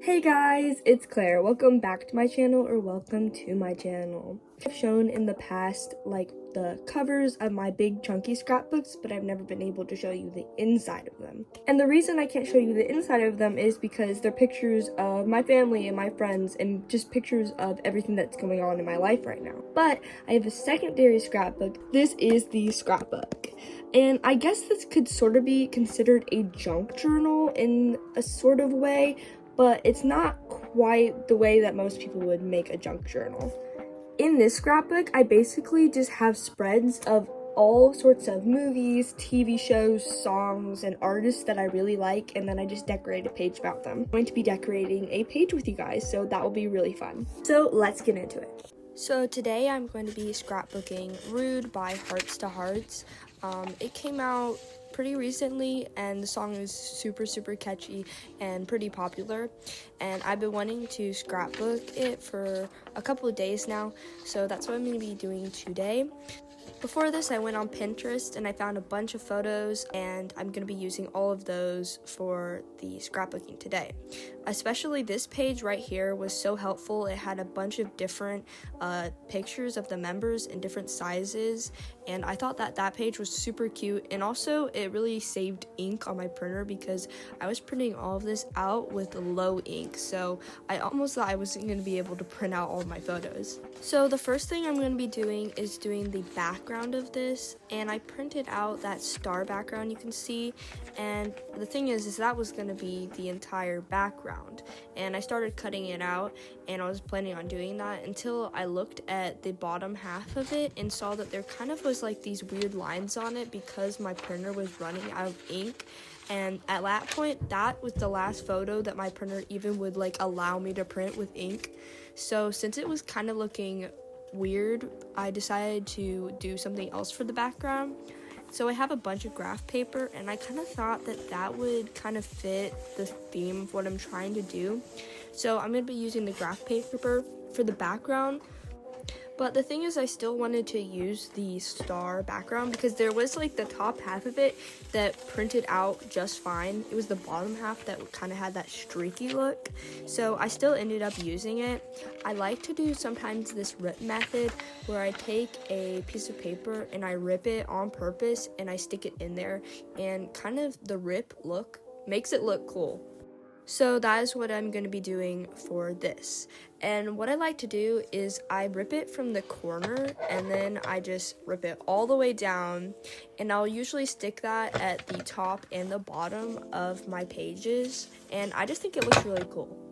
Hey guys, it's Claire. Welcome back to my channel, or welcome to my channel. I've shown in the past like the covers of my big chunky scrapbooks, but I've never been able to show you the inside of them. And the reason I can't show you the inside of them is because they're pictures of my family and my friends and just pictures of everything that's going on in my life right now. But I have a secondary scrapbook. This is the scrapbook. And I guess this could sort of be considered a junk journal in a sort of way, but it's not quite the way that most people would make a junk journal. In this scrapbook, I basically just have spreads of all sorts of movies, TV shows, songs, and artists that I really like, and then I just decorate a page about them. I'm going to be decorating a page with you guys, so that will be really fun. So let's get into it. So today I'm going to be scrapbooking Rude by Hearts to Hearts. It came out pretty recently, and the song is super catchy and pretty popular, and I've been wanting to scrapbook it for a couple of days now, so that's what I'm going to be doing today. Before this, I went on Pinterest and I found a bunch of photos, and I'm going to be using all of those for the scrapbooking today. Especially this page right here was so helpful. It had a bunch of different pictures of the members in different sizes, and I thought that page was super cute, and also it really saved ink on my printer because I was printing all of this out with low ink, so I almost thought I wasn't going to be able to print out all of my photos. So the first thing I'm going to be doing is doing the background of this, and I printed out that star background you can see, and the thing is that was going to be the entire background, and I started cutting it out, and I was planning on doing that until I looked at the bottom half of it and saw that there kind of was like these weird lines on it because my printer was running out of ink. And at that point, that was the last photo that my printer even would like allow me to print with ink. So since it was kind of looking weird, I decided to do something else for the background. So I have a bunch of graph paper, and I kind of thought that would kind of fit the theme of what I'm trying to do. So I'm going to be using the graph paper for the background. But the thing is, I still wanted to use the star background because there was like the top half of it that printed out just fine. It was the bottom half that kind of had that streaky look. So I still ended up using it. I like to do sometimes this rip method where I take a piece of paper and I rip it on purpose and I stick it in there, and kind of the rip look makes it look cool. So that is what I'm going to be doing for this. And what I like to do is I rip it from the corner and then I just rip it all the way down, and I'll usually stick that at the top and the bottom of my pages, and I just think it looks really cool.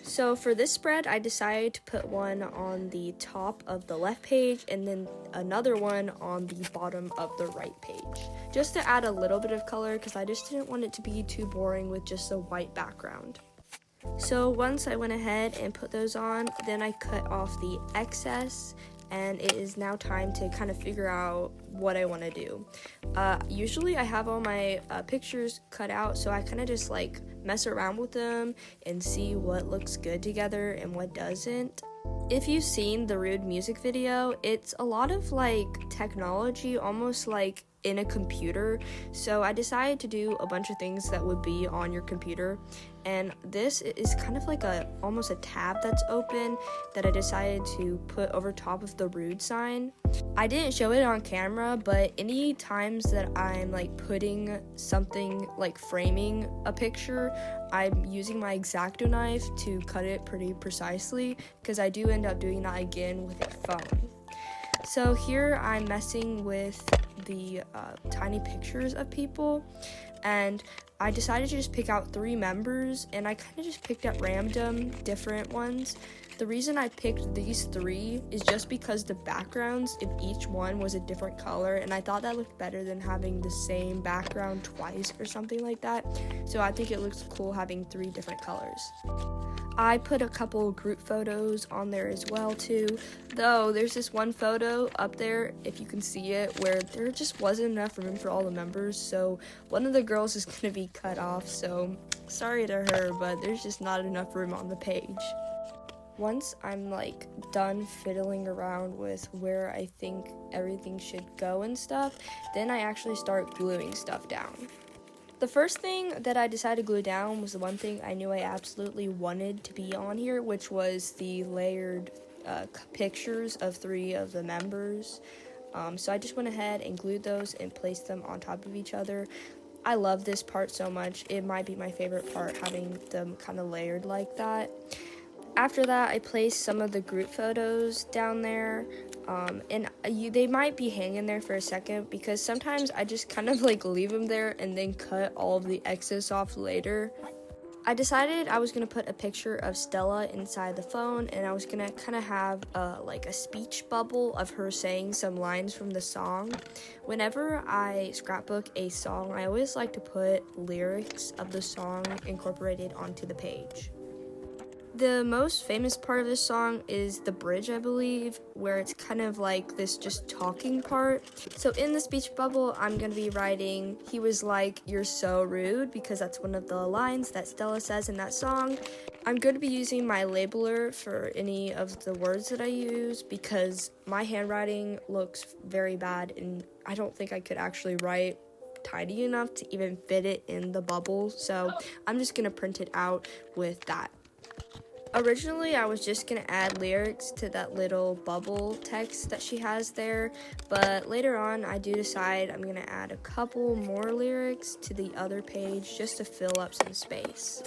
So for this spread, I decided to put one on the top of the left page and then another one on the bottom of the right page, just to add a little bit of color because I just didn't want it to be too boring with just a white background. So once I went ahead and put those on, then I cut off the excess, and it is now time to kind of figure out what I want to do. Usually I have all my pictures cut out, so I kind of just like mess around with them and see what looks good together and what doesn't. If you've seen the Rude music video, it's a lot of like technology, almost like in a computer. So I decided to do a bunch of things that would be on your computer, and this is kind of like almost a tab that's open that I decided to put over top of the Rude sign. I didn't show it on camera, but any times that I'm like putting something like framing a picture, I'm using my X-Acto knife to cut it pretty precisely because I do end up doing that again with a phone. So here I'm messing with the tiny pictures of people, and I decided to just pick out 3 members, and I kind of just picked at random different ones. The reason I picked these 3 is just because the backgrounds of each one was a different color, and I thought that looked better than having the same background twice or something like that. So I think it looks cool having 3 different colors. I put a couple group photos on there as well too, though there's this one photo up there, if you can see it, where there just wasn't enough room for all the members, so one of the girls is going to be cut off, so sorry to her, but there's just not enough room on the page. Once I'm like done fiddling around with where I think everything should go and stuff, then I actually start gluing stuff down. The first thing that I decided to glue down was the one thing I knew I absolutely wanted to be on here, which was the layered pictures of 3 of the members. So I just went ahead and glued those and placed them on top of each other. I love this part so much. It might be my favorite part, having them kind of layered like that. After that, I placed some of the group photos down there, and they might be hanging there for a second because sometimes I just kind of like leave them there and then cut all of the excess off later. I decided I was going to put a picture of Stella inside the phone, and I was going to kind of have like a speech bubble of her saying some lines from the song. Whenever I scrapbook a song, I always like to put lyrics of the song incorporated onto the page. The most famous part of this song is the bridge, I believe, where it's kind of like this just talking part. So in the speech bubble, I'm going to be writing, "He was like, you're so rude," because that's one of the lines that Stella says in that song. I'm going to be using my labeler for any of the words that I use because my handwriting looks very bad and I don't think I could actually write tidy enough to even fit it in the bubble. So I'm just going to print it out with that. Originally, I was just going to add lyrics to that little bubble text that she has there, but later on, I do decide I'm going to add a couple more lyrics to the other page just to fill up some space.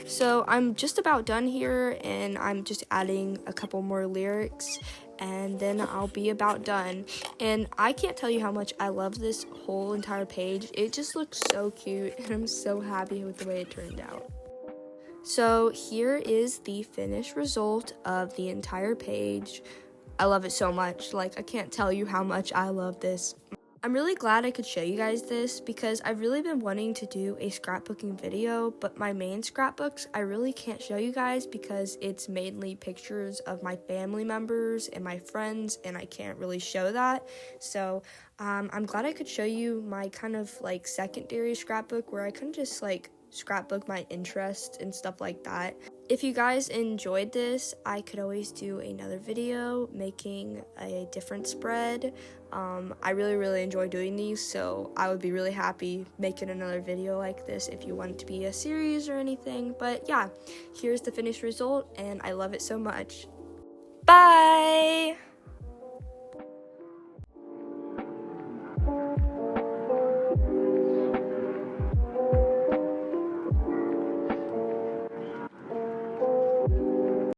So I'm just about done here, and I'm just adding a couple more lyrics, and then I'll be about done. And I can't tell you how much I love this whole entire page. It just looks so cute, and I'm so happy with the way it turned out. So here is the finished result of the entire page. I love it so much. Like, I can't tell you how much I love this. I'm really glad I could show you guys this because I've really been wanting to do a scrapbooking video, but my main scrapbooks I really can't show you guys because it's mainly pictures of my family members and my friends, and I can't really show that. So I'm glad I could show you my kind of like secondary scrapbook where I kind of just like scrapbook my interests and stuff like that. If you guys enjoyed this, I could always do another video making a different spread. I really enjoy doing these, so I would be really happy making another video like this if you want it to be a series or anything. But yeah, here's the finished result, and I love it so much. Bye!